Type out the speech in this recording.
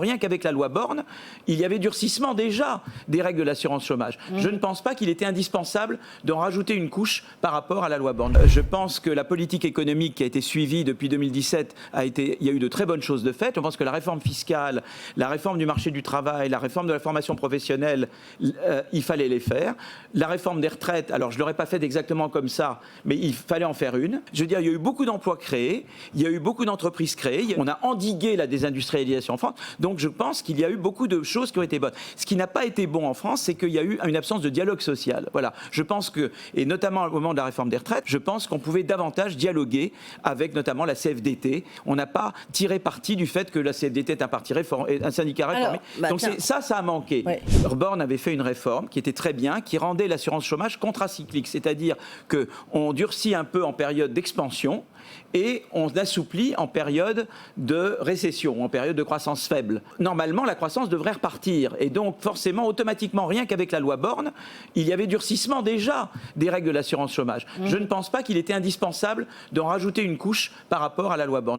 Rien qu'avec la loi Borne, il y avait durcissement déjà des règles de l'assurance chômage. Je ne pense pas qu'il était indispensable d'en rajouter une couche par rapport à la loi Borne. Je pense que la politique économique qui a été suivie depuis 2017 il y a eu de très bonnes choses de fait. Je pense que la réforme fiscale, la réforme du marché du travail, la réforme de la formation professionnelle, il fallait les faire. La réforme des retraites, alors je ne l'aurais pas faite exactement comme ça, mais il fallait en faire une. Je veux dire, il y a eu beaucoup d'emplois créés, il y a eu beaucoup d'entreprises créées, on a endigué la désindustrialisation en France. Donc je pense qu'il y a eu beaucoup de choses qui ont été bonnes. Ce qui n'a pas été bon en France, c'est qu'il y a eu une absence de dialogue social. Voilà. Je pense que, et notamment au moment de la réforme des retraites, je pense qu'on pouvait davantage dialoguer avec notamment la CFDT. On n'a pas tiré parti du fait que la CFDT est un parti réformé, un syndicat réformé. Donc ça a manqué. Ouais. Borne avait fait une réforme qui était très bien, qui rendait l'assurance chômage contracyclique. C'est-à-dire qu'on durcit un peu en période d'expansion et on assouplit en période de récession, en période de croissance faible. Normalement, la croissance devrait repartir. Et donc, forcément, automatiquement, rien qu'avec la loi Borne, il y avait durcissement déjà des règles de l'assurance chômage. Je ne pense pas qu'il était indispensable d'en rajouter une couche par rapport à la loi Borne.